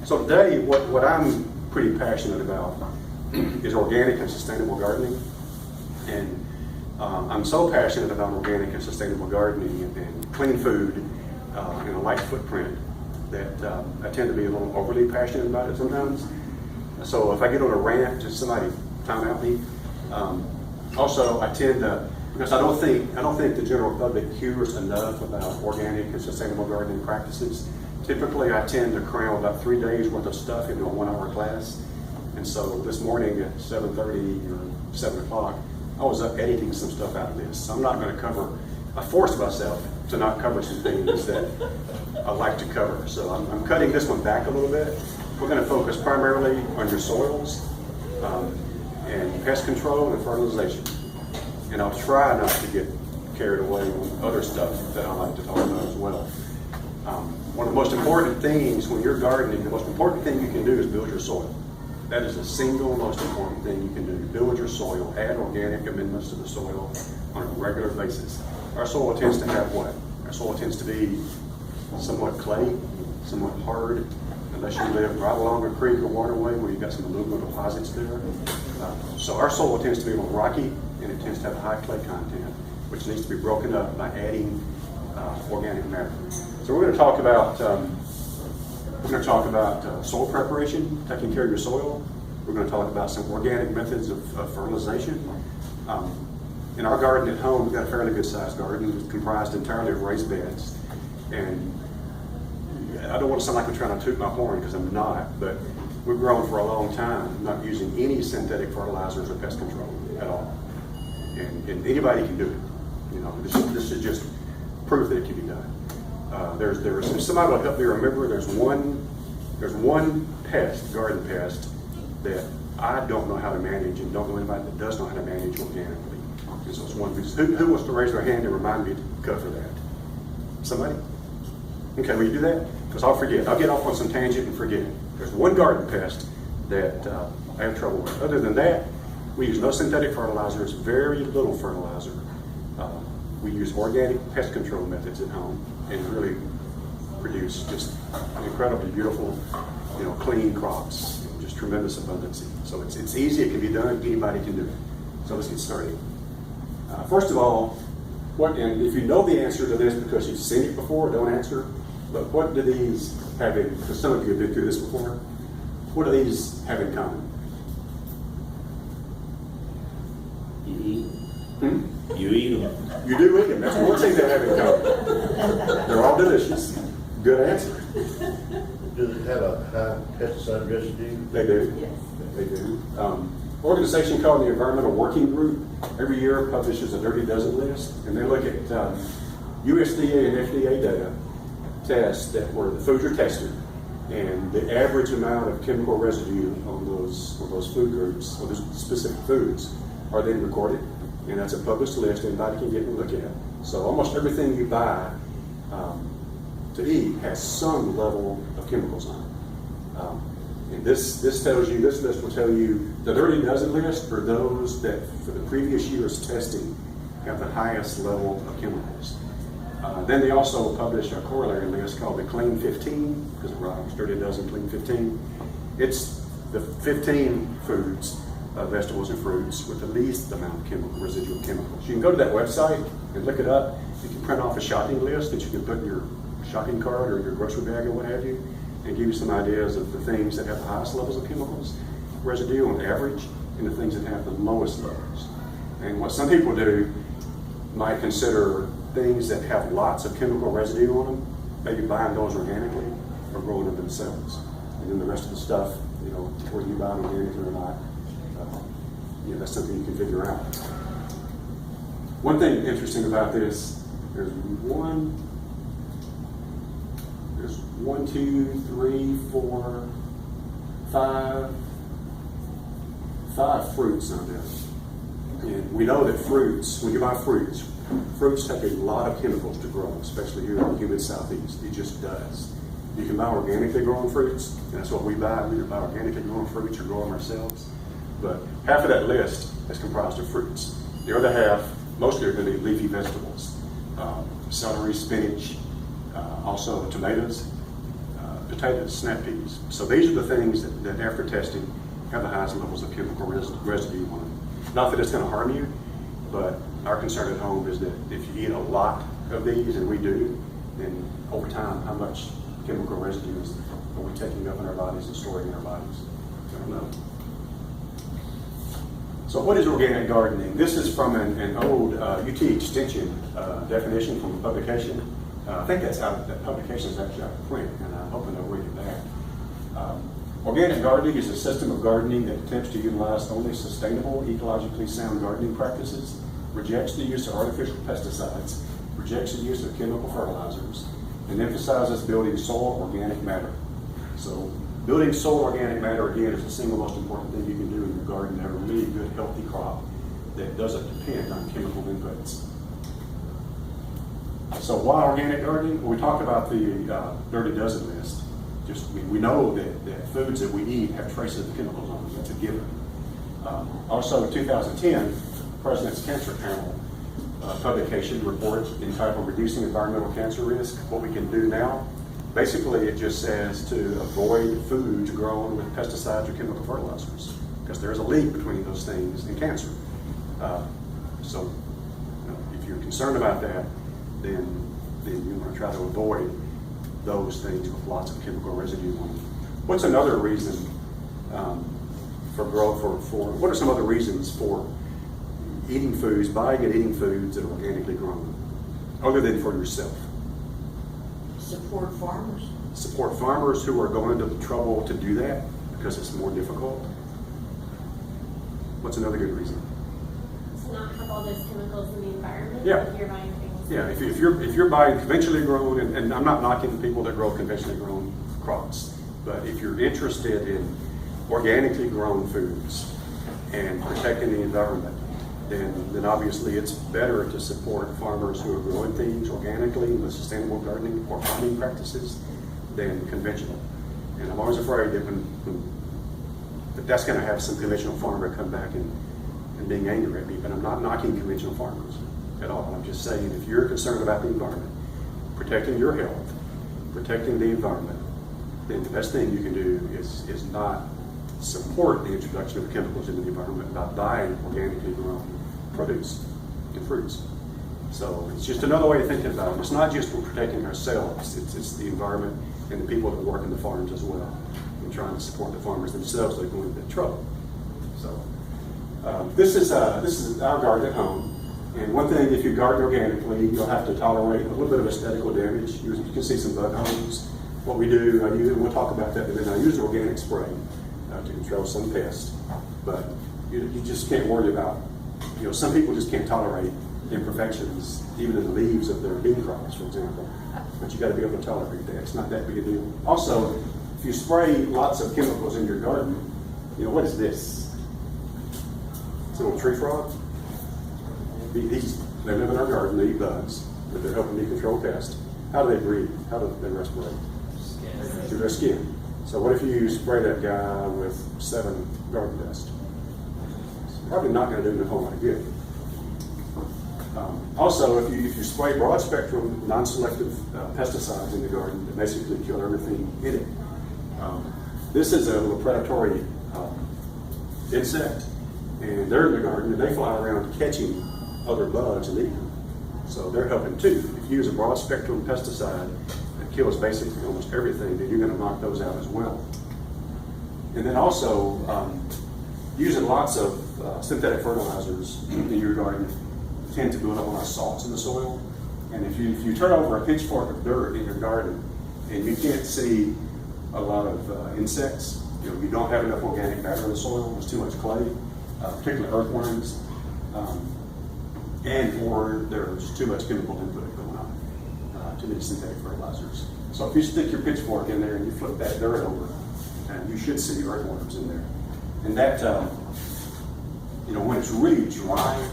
So today, what I'm pretty passionate about is organic and sustainable gardening. And I'm so passionate about organic and sustainable gardening and clean food and a light footprint that I tend to be a little overly passionate about it sometimes. So if I get on a rant, just somebody time out me. Also, I tend to, because I don't think the general public hears enough about organic and sustainable gardening practices. Typically, I tend to cram about 3 days worth of stuff into a 1-hour class. And so this morning at 7:30 or 7 o'clock, I was up editing some stuff out of this. So I'm not going to cover, I forced myself to not cover some things that I like to cover. So I'm cutting this one back a little bit. We're going to focus primarily on your soils and pest control and fertilization. And I'll try not to get carried away on other stuff that I like to talk about as well. One of the most important things when you're gardening, the most important thing you can do is build your soil. That is the single most important thing you can do. Build your soil, add organic amendments to the soil on a regular basis. Our soil tends to have what? Our soil tends to be somewhat clay, somewhat hard, unless you live right along a creek or waterway where you've got some alluvial deposits there. So our soil tends to be a little rocky, and it tends to have high clay content, which needs to be broken up by adding organic matter. So we're going to talk about soil preparation, taking care of your soil. We're going to talk about some organic methods of fertilization. In our garden at home, we've got a fairly good sized garden. It's comprised entirely of raised beds. And I don't want to sound like I'm trying to toot my horn, because I'm not, but we've grown for a long time not using any synthetic fertilizers or pest control at all. And anybody can do it. You know, this is just proof that it can be done. Somebody will help me remember. There's one pest, garden pest, that I don't know how to manage, and don't know anybody that does know how to manage organically. And so it's one who wants to raise their hand and remind me to cover that? Somebody? Okay, will you do that? Because I'll forget. I'll get off on some tangent and forget. There's one garden pest that I have trouble with. Other than that, we use no synthetic fertilizers, very little fertilizer. We use organic pest control methods at home and really produce just incredibly beautiful, clean crops, just tremendous abundance. So it's easy, it can be done, anybody can do it. So let's get started. First of all, and if you know the answer to this because you've seen it before, don't answer, but what do these have in, because some of you have been through this before, what do these have in common? You eat. You eat them. You do eat them. That's one thing they have in common. They're all delicious. Good answer. Do they have a high pesticide residue? They do. Yes. They do. Organization called the Environmental Working Group every year publishes a Dirty Dozen list, and they look at USDA and FDA data tests that where the foods are tested, and the average amount of chemical residue on those food groups, or those specific foods, are then recorded. And that's a published list anybody can get and look at. So almost everything you buy to eat has some level of chemicals on it. And this list will tell you the Dirty Dozen list for those that for the previous year's testing have the highest level of chemicals. Then they also publish a corollary list called the Clean 15, because it rhymes, Dirty Dozen, Clean 15. It's the 15 foods, vegetables and fruits with the least amount of residual chemicals. You can go to that website and look it up. You can print off a shopping list that you can put in your shopping cart or your grocery bag or what have you, and give you some ideas of the things that have the highest levels of chemicals residue on average, and the things that have the lowest levels. And what some people do might consider things that have lots of chemical residue on them, maybe buying those organically or growing them themselves. And then the rest of the stuff, whether you buy it organically or not, that's something you can figure out. One thing interesting about this, there's one, two, three, four, five fruits on this. And we know that fruits, when you buy fruits take a lot of chemicals to grow, especially here in the humid southeast. It just does. You can buy organically grown fruits, and that's what we buy. We either buy organically grown fruits or grow them ourselves. But half of that list is comprised of fruits. The other half, mostly are going to be leafy vegetables. Celery, spinach, also tomatoes, potatoes, snap peas. So these are the things that after testing have the highest levels of chemical residue on them. Not that it's going to harm you, but our concern at home is that if you eat a lot of these, and we do, then over time, how much chemical residue are we taking up in our bodies and storing in our bodies? I don't know. So what is organic gardening? This is from an old UT Extension definition from a publication. I think that publication is actually out of print, and I'm hoping they'll read it back. Organic gardening is a system of gardening that attempts to utilize only sustainable, ecologically sound gardening practices, rejects the use of artificial pesticides, rejects the use of chemical fertilizers, and emphasizes building soil organic matter. So building soil organic matter, again, is the single most important thing you can do in your garden to have a really good, healthy crop that doesn't depend on chemical inputs. So why organic gardening? Well, we talked about the Dirty Dozen list. We know that foods that we eat have traces of chemicals on them. That's a given. Also, in 2010, President's Cancer Panel publication report entitled Reducing Environmental Cancer Risk, What We Can Do Now. Basically, it just says to avoid foods grown with pesticides or chemical fertilizers, because there's a link between those things and cancer. So, if you're concerned about that, then you want to try to avoid those things with lots of chemical residue on them. What's another reason what are some other reasons for eating foods, buying and eating foods that are organically grown, other than for yourself? Support farmers. Support farmers who are going to the trouble to do that because it's more difficult. What's another good reason? To not have all those chemicals in the environment. Yeah. If you're buying things. Yeah, if you're buying conventionally grown, and I'm not knocking people that grow conventionally grown crops, but if you're interested in organically grown foods and protecting the environment, then obviously it's better to support farmers who are growing things organically with sustainable gardening or farming practices than conventional. And I'm always afraid that that's going to have some conventional farmer come back and being angry at me, but I'm not knocking conventional farmers at all. I'm just saying, if you're concerned about the environment, protecting your health, protecting the environment, then the best thing you can do is not support the introduction of chemicals into the environment by buying organically grown produce and fruits. So it's just another way of thinking about it. It's not just for protecting ourselves, it's the environment and the people that work in the farms as well, and trying to support the farmers themselves that are going into trouble. So this is our garden at home. And one thing, if you garden organically, you'll have to tolerate a little bit of aesthetical damage. You can see some bug homes. What we do, and we'll talk about that, but then I use organic spray to control some pests. But you just can't worry about, some people just can't tolerate imperfections, even in the leaves of their bean crops, for example. But you got to be able to tolerate that. It's not that big a deal. Also, if you spray lots of chemicals in your garden, what is this? It's a little tree frog. They live in our garden, they eat bugs, but they're helping me control pests. How do they breathe? How do they respirate? Through their skin. So what if you spray that guy with 7 garden dust? It's probably not going to do him a whole lot of good. Also, if you spray broad spectrum, non-selective pesticides in the garden that basically kill everything in it. This is a little predatory insect, and they're in the garden and they fly around catching other bugs and eat them. So they're helping too. If you use a broad spectrum pesticide that kills basically almost everything, then you're going to knock those out as well. And then also using lots of synthetic fertilizers in your garden tend to build up a lot of salts in the soil. And if you turn over a pitchfork of dirt in your garden and you can't see a lot of insects, you don't have enough organic matter in the soil, there's too much clay, particularly earthworms, or there's too much chemical input going on, too many synthetic fertilizers. So if you stick your pitchfork in there and you flip that dirt over, and you should see earthworms in there. And that, when it's really dry,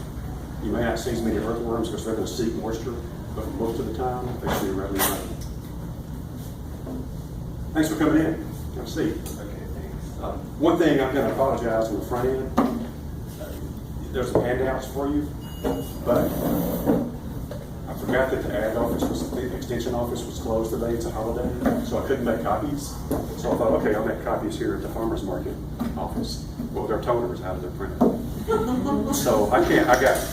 you may not see as many earthworms because they're going to seek moisture, but most of the time, they should be readily available. Thanks for coming in. Have a seat. Okay, thanks. One thing I'm going to apologize on the front end. There's some handouts for you, but I forgot that the ag office the extension office was closed today. It's a holiday, so I couldn't make copies. So I thought, okay, I'll make copies here at the farmer's market office. Well, their toners out of their printer. So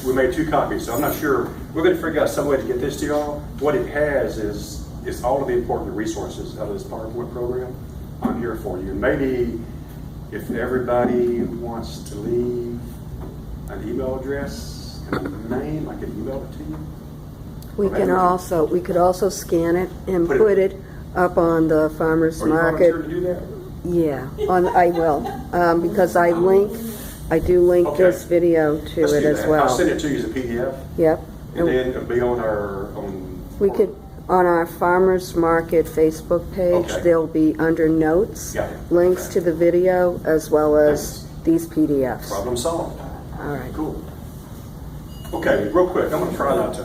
we made 2 copies, so I'm not sure. We're going to figure out some way to get this to y'all. What it has is all of the important resources out of this PowerPoint program. I'm here for you. And maybe if everybody wants to leave an email address and a name, I could email it to you. We could also scan it and put it up on the farmer's Are you market. volunteer to do that? Yeah, I will, because I do link Okay. this video to Let's it do as that. well. I'll send it to you as a PDF, Yep. and then it'll be on We could, on our farmer's market Facebook page, Okay. there'll be under notes, Got it. links Okay. to the video as well as these PDFs. Problem solved. All right. Cool. Okay, real quick, I'm going to try not to,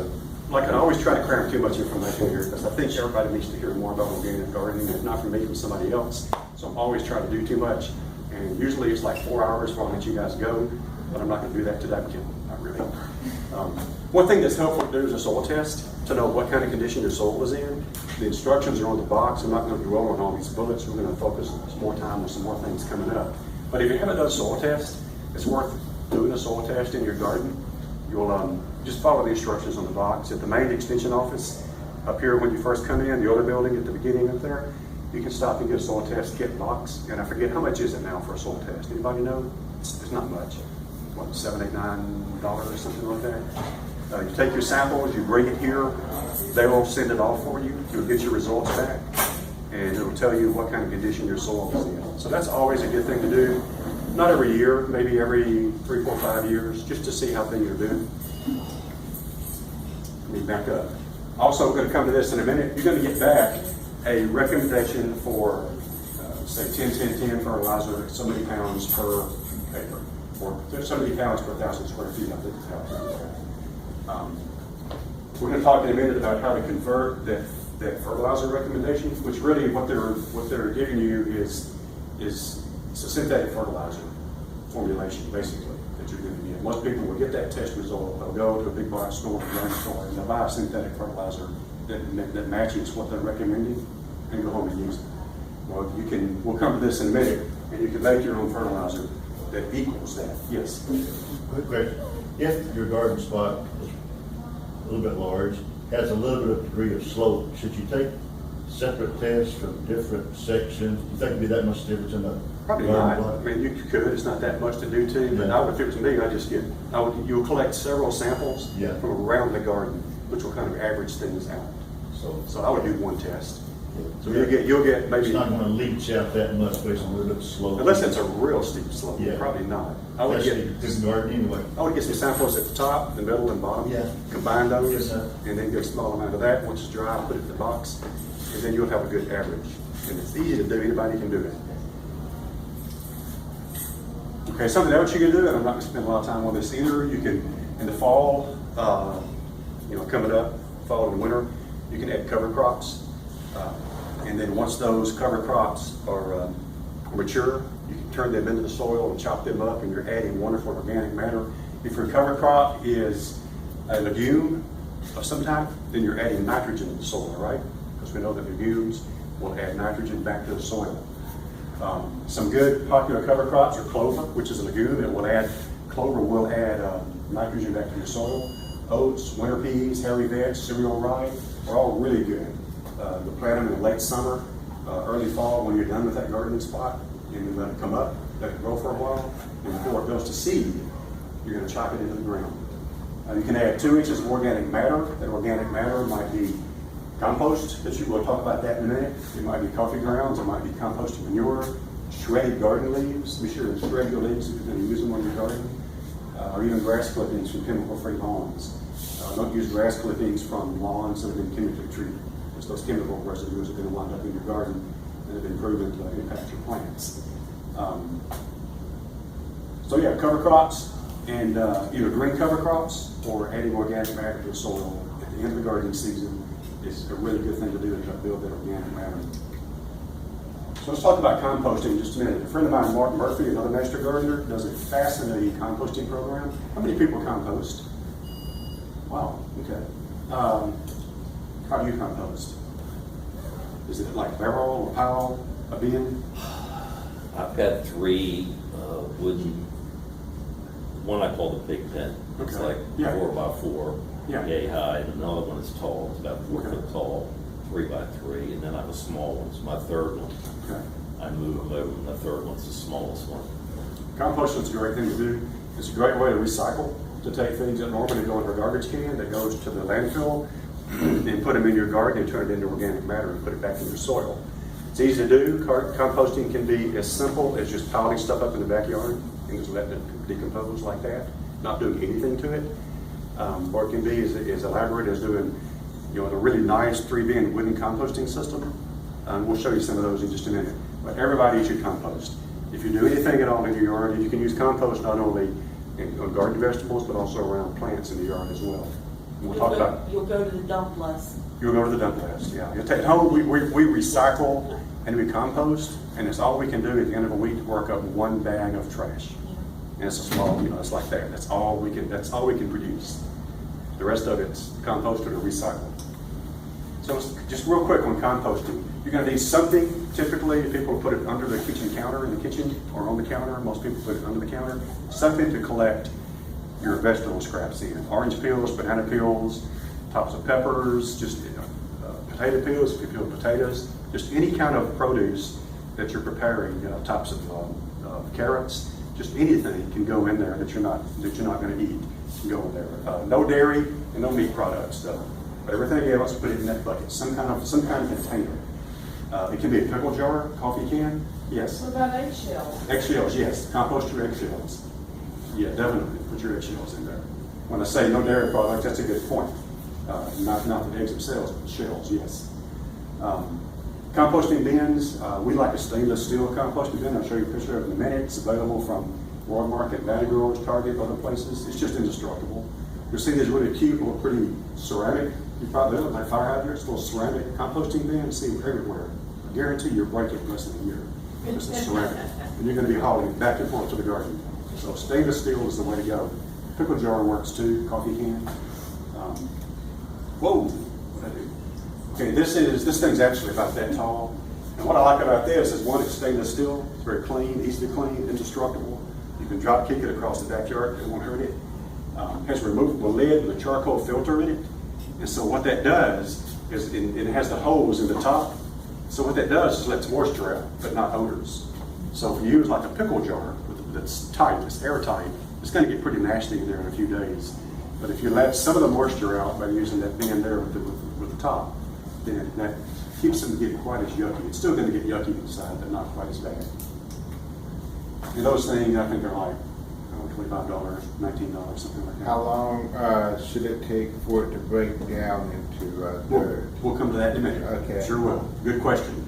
like I always try to cram too much information here because I think everybody needs to hear more about organic gardening, if not from me, from somebody else. So I'm always trying to do too much. And usually it's like 4 hours before I let you guys go, but I'm not going to do that today. I'm kidding, not really. One thing that's helpful to do is a soil test to know what kind of condition your soil is in. The instructions are on the box. I'm not going to be rolling all these bullets. We're going to focus some more time on some more things coming up. But if you haven't done a soil test, it's worth doing a soil test in your garden. You'll just follow the instructions on the box. At the main extension office, up here when you first come in, the other building at the beginning up there, you can stop and get a soil test kit box. And I forget, how much is it now for a soil test? Anybody know? It's not much. What, $7, $8, $9 or something like that? You take your samples, you bring it here, they will send it off for you. You'll get your results back, and it'll tell you what kind of condition your soil is in. So that's always a good thing to do. Not every year, maybe every 3, 4, 5 years, just to see how things are doing. Let me back up. Also, we're going to come to this in a minute. You're going to get back a recommendation for, say, 10-10-10 fertilizer, so many pounds per acre, or so many pounds per 1,000 square feet, I think is how it's going. We're going to talk in a minute about how to convert that fertilizer recommendation, which really what they're giving you is it's a synthetic fertilizer formulation, basically, that you're going to get. Most people will get that test result. They'll go to a big box store, a grocery store, and they'll buy a synthetic fertilizer that matches what they're recommending and go home and use it. Well, we'll come to this in a minute, and you can make your own fertilizer that equals that. Yes? Quick question. If your garden spot is a little bit large, has a little bit of degree of slope, should you take separate tests from different sections? Do you think it'd be that much difference in the Probably garden not. plot? I mean, you could. It's not that much to do to. But Yeah. if it was me, you'll collect several samples Yeah. from around the garden, which will kind of average things out. So I would do one test. So you'll get maybe, It's not going to leach out that much based on a little bit of slope. unless it's a real steep slope, Yeah. probably not. I would That's get good gardening anyway. some samples at the top, the middle, and bottom. Yeah. Combine those, Yes, sir. and then get a small amount of that. Once it's dry, put it in the box, and then you'll have a good average. And it's easy to do. Anybody can do it. Okay, something else you can do, and I'm not going to spend a lot of time on this either. You can, in the fall, coming up, fall and winter, you can add cover crops. And then once those cover crops are mature, you can turn them into the soil and chop them up, and you're adding wonderful organic matter. If your cover crop is a legume of some type, then you're adding nitrogen to the soil, right? Because we know that legumes will add nitrogen back to the soil. Some good popular cover crops are clover, which is a legume. Clover will add nitrogen back to your soil. Oats, winter peas, hairy vetch, cereal rye are all really good. You'll plant them in the late summer, early fall when you're done with that gardening spot, and then let it come up, let it grow for a while, and before it goes to seed, you're going to chop it into the ground. You can add 2 inches of organic matter. That organic matter might be compost, we'll talk about that in a minute. It might be coffee grounds, it might be composted manure, shredded garden leaves. Be sure to shred your leaves if you're going to use them on your garden, or even grass clippings from chemical-free lawns. Don't use grass clippings from lawns that have been chemically treated, because those chemical residues are going to wind up in your garden and have been proven to impact your plants. Cover crops, and either green cover crops or adding organic matter to the soil at the end of the gardening season is a really good thing to do to help build that organic matter. So let's talk about composting in just a minute. A friend of mine, Mark Murphy, another master gardener, does a fascinating composting program. How many people compost? Wow, okay. How do you compost? Is it like barrel, a pile, a bin? I've got three wooden, one I call the big pen. It's Okay. like Yeah. 4x4, Yeah. yay high, and another one is tall, it's about 4 Okay. foot tall, 3x3, and then I have a small one, it's my third one. Okay. I move them over, and the third one's the smallest one. Composting is a great thing to do. It's a great way to recycle, to take things that normally go in a garbage can that goes to the landfill and put them in your garden and turn it into organic matter and put it back in your soil. It's easy to do. Composting can be as simple as just piling stuff up in the backyard and just letting it decompose like that, not doing anything to it. Or it can be as elaborate as doing, the really nice 3-bin wooden composting system. We'll show you some of those in just a minute. But everybody should compost. If you do anything at all in your yard, you can use compost not only on garden vegetables, but also around plants in the yard as well. And we'll talk about. You'll go to the dump less. You'll go to the dump list, yeah. You'll take home, we recycle and we compost, and it's all we can do at the end of a week to work up one bag of trash. And it's a small, it's like that. That's all we can produce. The rest of it's composted or recycled. So just real quick on composting. You're gonna need something, typically people put it under the kitchen counter in the kitchen or on the counter. Most people put it under the counter. Something to collect your vegetable scraps in. Orange peels, banana peels, tops of peppers, just potato peels, if you peel potatoes, just any kind of produce that you're preparing, tops of carrots, just anything can go in there that you're not going to eat can go in there. No dairy and no meat products though. But everything else, put it in that bucket. Some kind of container. It can be a pickle jar, coffee can. Yes. What about eggshells? Eggshells, yes. Compost your eggshells. Yeah, definitely. Put your eggshells in there. When I say no dairy products, that's a good point. Not the eggs themselves, but the shells, yes. Composting bins, we like a stainless steel composting bin. I'll show you a picture of it in a minute. It's available from Walmart, Value Growers, Target, other places. It's just indestructible. You'll see these really cute, little pretty ceramic, you probably look like fire hydrants, little ceramic composting bins, see them everywhere. I guarantee you'll break it in less than a year. This is ceramic. And you're going to be hauling it back and forth to the garden. So stainless steel is the way to go. Pickle jar works too, coffee can. Whoa, what did I do? Okay, this thing's actually about that tall. And what I like about this is one, it's stainless steel. It's very clean, easy to clean, indestructible. You can drop kick it across the backyard, it won't hurt it. Has a removable lid and a charcoal filter in it. And so what that does is it has the hose in the top. So what that does is lets moisture out, but not odors. So if you use like a pickle jar that's tight, it's airtight, it's going to get pretty nasty in there in a few days. But if you let some of the moisture out by using that bin there with the top, then that keeps them getting quite as yucky. It's still going to get yucky inside, but not quite as bad. And those things, I think, are like $25, $19, something like that. How long should it take for it to break down into dirt? We'll come to that in a minute. Okay. Sure will. Good question.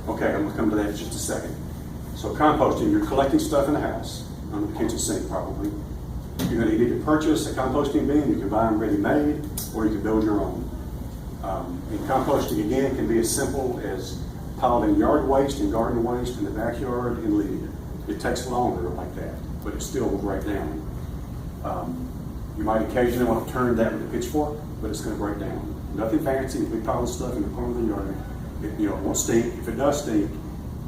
Okay, I'm going to come to that in just a second. So composting, you're collecting stuff in the house, under the kitchen sink probably. You're going to either purchase a composting bin, you can buy them ready-made, or you can build your own. And composting, again, can be as simple as piling yard waste and garden waste in the backyard and leaving it. It takes longer like that, but it still will break down. You might occasionally want to turn that with a pitchfork, but it's going to break down. Nothing fancy, if we pile stuff in the corner of the yard, it won't stink. If it does stink,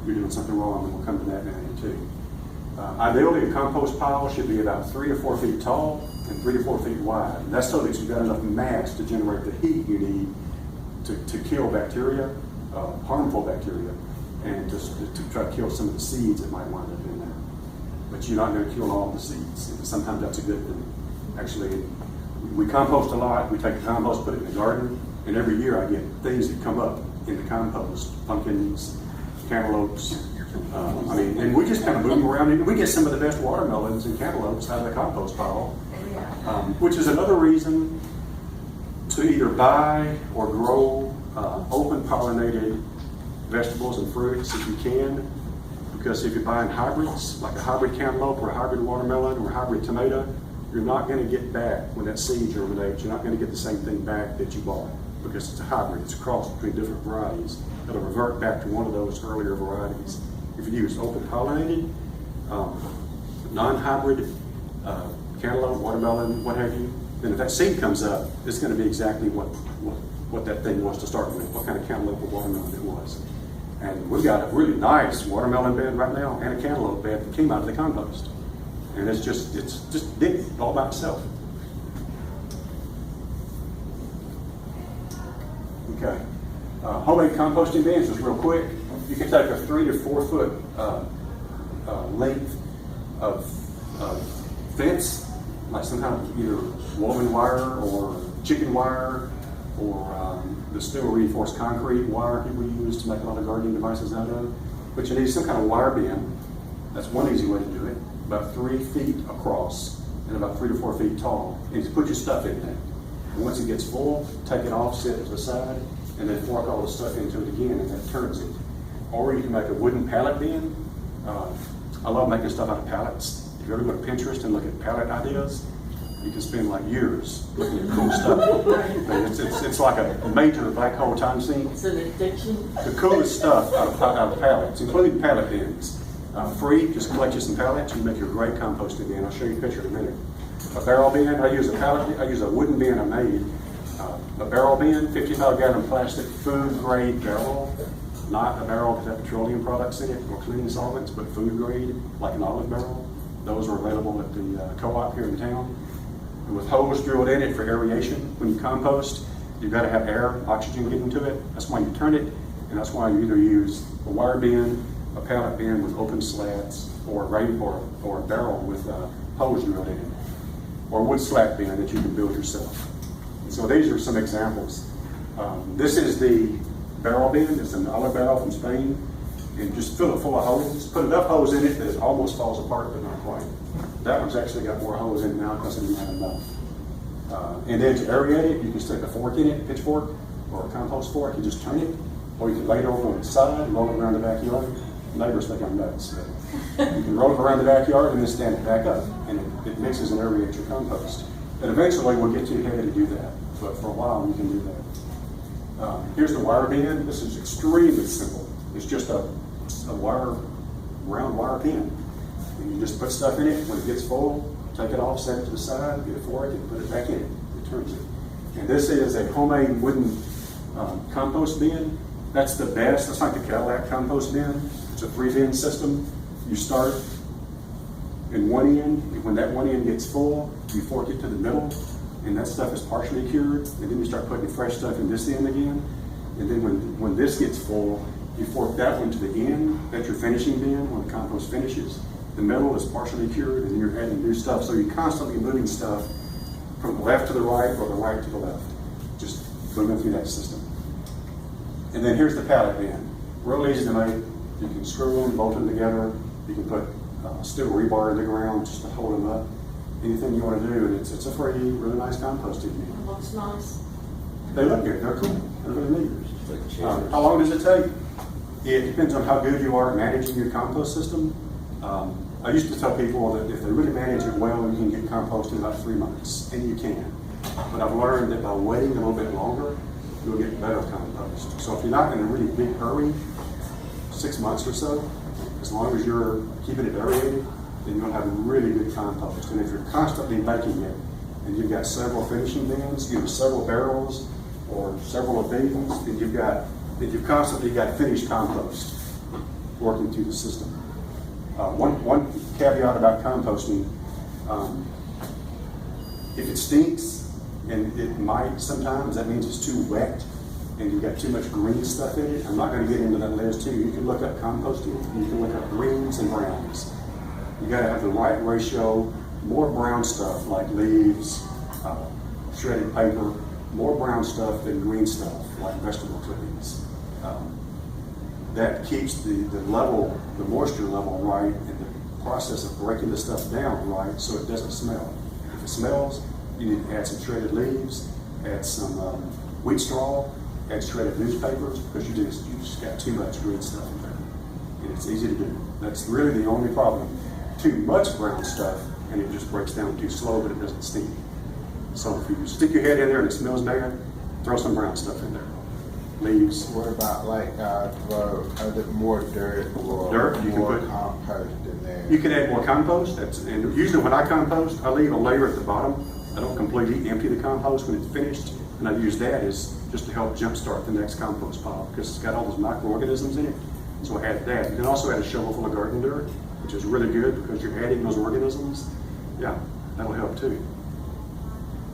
you're doing something wrong, and we'll come to that in a minute too. Ideally, a compost pile should be about 3 to 4 feet tall and 3 to 4 feet wide. And that's so that you've got enough mass to generate the heat you need to kill bacteria, harmful bacteria, and to try to kill some of the seeds that might wind up in there. But you're not going to kill all the seeds. And sometimes that's a good thing. Actually, we compost a lot. We take the compost, put it in the garden, and every year I get things that come up in the compost: pumpkins, cantaloupes. And we just kind of move them around. And we get some of the best watermelons and cantaloupes out of the compost pile, which is another reason to either buy or grow open pollinated vegetables and fruits if you can. Because if you're buying hybrids, like a hybrid cantaloupe or a hybrid watermelon or a hybrid tomato, you're not going to get back, when that seed germinates, you're not going to get the same thing back that you bought, because it's a hybrid, it's a cross between different varieties. It'll revert back to one of those earlier varieties. If you use open pollinated, non-hybrid cantaloupe, watermelon, what have you, then if that seed comes up, it's gonna be exactly what that thing was to start with, what kind of cantaloupe or watermelon it was. And we've got a really nice watermelon bed right now and a cantaloupe bed that came out of the compost. And it's just digging all by itself. Okay. Homemade composting bins, just real quick. You can take a 3 to 4 foot length of fence, like some kind of either woven wire or chicken wire or the steel reinforced concrete wire people use to make a lot of gardening devices out of. But you need some kind of wire bin. That's one easy way to do it. About 3 feet across and about 3 to 4 feet tall. And you put your stuff in there. And once it gets full, take it off, set it to the side, and then fork all the stuff into it again, and that turns it. Or you can make a wooden pallet bin. I love making stuff out of pallets. If you ever go to Pinterest and look at pallet ideas, you can spend like years looking at cool stuff. It's like a major black hole time sink. It's an addiction. The coolest stuff out of pallets, including pallet bins. Free, just collect you some pallets, you make your great composting bin. I'll show you a picture in a minute. A barrel bin, I use a wooden bin I made. A barrel bin, 55-gallon plastic food grade barrel. Not a barrel that has petroleum products in it or cleaning solvents, but food grade, like an olive barrel. Those are available at the co-op here in town. And with holes drilled in it for aeration, when you compost, you've got to have air, oxygen getting to it. That's why you turn it, and that's why you either use a wire bin, a pallet bin with open slats, or a barrel with holes drilled in it, or a wood slat bin that you can build yourself. And so these are some examples. This is the barrel bin. It's an olive barrel from Spain, and just fill it full of holes. Put enough holes in it that it almost falls apart, but not quite. That one's actually got more holes in it now because it didn't have enough. And then to aerate it, you can stick a fork in it, pitchfork, or a compost fork. You just turn it, or you can lay it over on the side, roll it around the backyard. Neighbors think I'm nuts. But you can roll it around the backyard and then stand it back up, and it mixes and aerates your compost. And eventually we'll get too heavy to do that, but for a while you can do that. Here's the wire bin. This is extremely simple. It's just a round wire bin. And you just put stuff in it. When it gets full, take it off, set it to the side, get a fork, and put it back in it. It turns it. And this is a homemade wooden compost bin. That's the best. That's like the Cadillac compost bin. It's a 3-bin system. You start in one end. When that one end gets full, you fork it to the middle, and that stuff is partially cured. And then you start putting fresh stuff in this end again. And then when this gets full, you fork that one to the end. That's your finishing bin when the compost finishes. The middle is partially cured, and you're adding new stuff. So you're constantly moving stuff from the left to the right or the right to the left. Just moving through that system. And then here's the pallet bin. Real easy to make. You can screw them, bolt them together. You can put steel rebar in the ground just to hold them up. Anything you want to do, and it's a free, really nice composting bin. It looks nice. They look good. They're cool. They're really neat. It's like chairs. How long does it take? It depends on how good you are at managing your compost system. I used to tell people that if they really manage it well, you can get compost in about 3 months, and you can. But I've learned that by waiting a little bit longer, you'll get better compost. So if you're not in a really big hurry, 6 months or so, as long as you're keeping it aerated, then you'll have really good compost. And if you're constantly making it, and you've got several finishing bins, either several barrels or several of these, then you've constantly got finished compost working through the system. One caveat about composting, if it stinks, and it might sometimes, that means it's too wet and you've got too much green stuff in it. I'm not going to get into that list too. You can look up composting, you can look up greens and browns. You got to have the right ratio, more brown stuff like leaves, shredded paper, more brown stuff than green stuff like vegetable clippings. That keeps the moisture level right, and the process of breaking the stuff down right so it doesn't smell. If it smells, you need to add some shredded leaves, add some wheat straw, add shredded newspapers, because you just got too much green stuff in there. And it's easy to do. That's really the only problem. Too much brown stuff, and it just breaks down too slow, but it doesn't stink. So if you stick your head in there and it smells bad, throw some brown stuff in there. Leaves. What about more dirt or You can more put- compost in there? You can add more compost. And usually when I compost, I leave a layer at the bottom I don't completely empty the compost when it's finished, and I use that as just to help jumpstart the next compost pile because it's got all those microorganisms in it. So I add that. You can also add a shovel full of garden dirt, which is really good because you're adding those organisms. Yeah, that'll help too.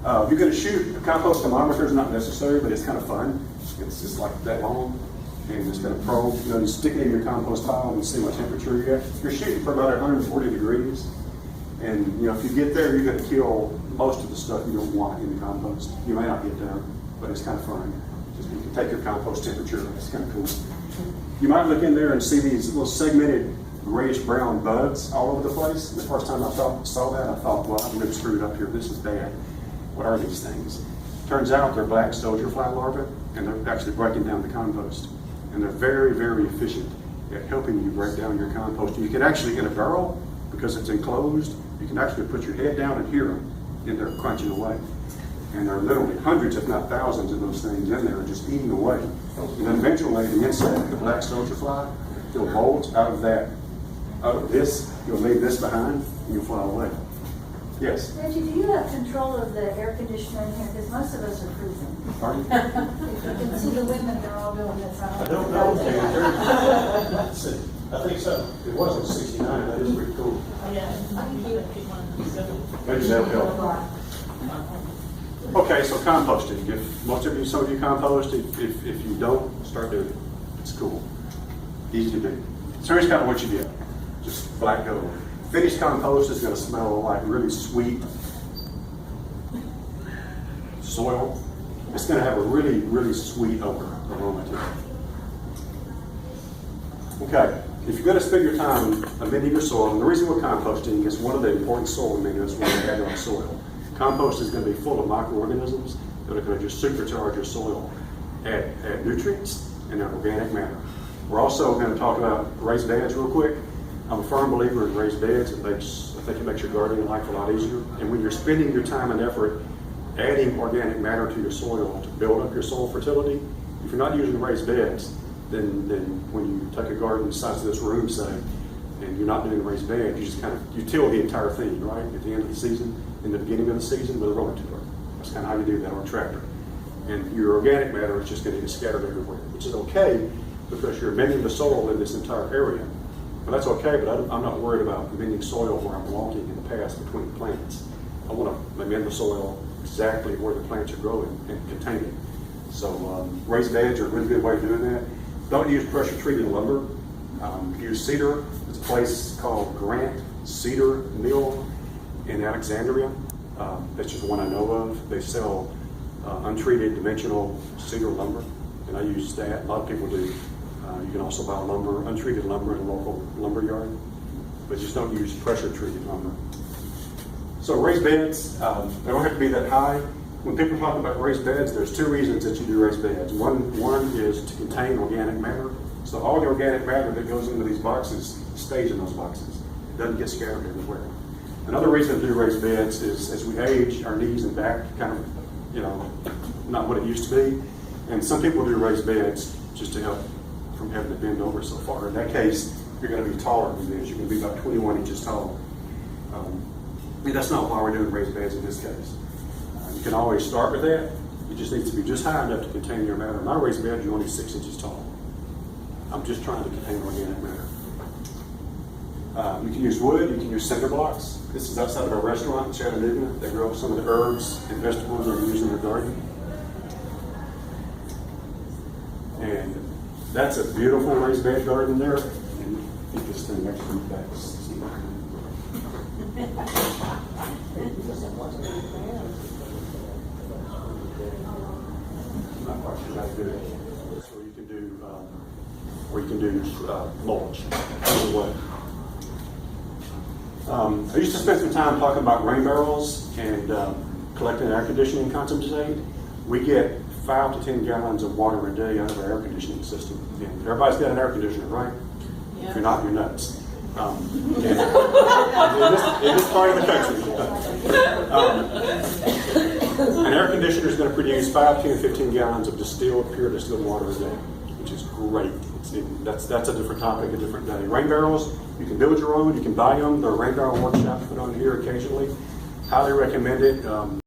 If you're going to shoot, a compost thermometer is not necessary, but it's kind of fun. It's just like that long, and it's got a probe. You know, you stick it in your compost pile and see what temperature you get. You're shooting for about 140 degrees, and you know if you get there, you're going to kill most of the stuff you don't want in the compost. You may not get there, but it's kind of fun. Just you can take your compost temperature. It's kind of cool. You might look in there and see these little segmented grayish-brown buds all over the place. The first time I saw that, I thought, well, I'm really screwed up here. This is bad. What are these things? Turns out they're black soldier fly larvae, and they're actually breaking down the compost. And they're very, very efficient at helping you break down your compost. You can actually, in a barrel, because it's enclosed, you can actually put your head down and hear them in there crunching away. And there are literally hundreds, if not thousands, of those things in there just eating away. And then eventually, the insect, the black soldier fly, he'll bolt out of this, you'll leave this behind, and you'll fly away. Yes? Reggie, do you have control of the air conditioner in here? Because most of us are freezing. Pardon? If you can see the women, they're all doing this. I don't know. Let's see. I think so. It wasn't 69. That is pretty cool. Yeah, you can pick one. Maybe that'll help. Okay, so composting. If some of you compost, if you don't, start doing it. It's cool. Easy to do. So here's kind of what you get. Just black gold. Finished compost is going to smell like really sweet soil. It's going to have a really, really sweet aroma to it. Okay, if you're going to spend your time amending your soil, and the reason we're composting is one of the important soil amendments when you add on soil. Compost is going to be full of microorganisms that are going to just supercharge your soil, add nutrients and organic matter. We're also going to talk about raised beds real quick. I'm a firm believer in raised beds. I think it makes your gardening life a lot easier. And when you're spending your time and effort adding organic matter to your soil to build up your soil fertility, if you're not using raised beds, then when you take a garden the size of this room, say, and you're not doing a raised bed, you just you till the entire thing, right? At the end of the season, in the beginning of the season with a roller tiller. That's kind of how you do that on a tractor. And your organic matter is just going to get scattered everywhere, which is okay because you're amending the soil in this entire area. But that's okay, but I'm not worried about amending soil where I'm walking in the paths between plants. I want to amend the soil exactly where the plants are growing and contain it. So raised beds are a really good way of doing that. Don't use pressure-treated lumber. Use cedar. There's a place called Grant Cedar Mill in Alexandria. That's just one I know of. They sell untreated dimensional cedar lumber, and I use that. A lot of people do. You can also buy untreated lumber in a local lumber yard, but just don't use pressure-treated lumber. So raised beds, they don't have to be that high. When people talk about raised beds, there's two reasons that you do raised beds. One is to contain organic matter. So all the organic matter that goes into these boxes stays in those boxes. It doesn't get scattered everywhere. Another reason to do raised beds is as we age, our knees and back kind of, not what it used to be. And some people do raised beds just to help from having to bend over so far. In that case, you're going to be taller than this. You're going to be about 21 inches tall. And that's not why we're doing raised beds in this case. You can always start with that. It just needs to be just high enough to contain your matter. My raised beds are only 6 inches tall. I'm just trying to contain organic matter. You can use wood, you can use cinder blocks. This is outside of our restaurant in Chattanooga. They grow some of the herbs and vegetables that are used in their garden. And that's a beautiful raised bed garden there. And keep this thing next to the back. Not quite sure how to do it. Or you can do mulch. Either way. I used to spend some time talking about rain barrels and collecting air conditioning condensate. We get 5 to 10 gallons of water a day out of our air conditioning system. And everybody's got an air conditioner, right? Yeah. If you're not, you're nuts. In this part of the country. An air conditioner is going to produce 5, 10, 15 gallons of pure distilled water a day, which is great. That's a different topic, a different day. Rain barrels, you can build your own, you can buy them. There are rain barrel workshops put on here occasionally. Highly recommend it.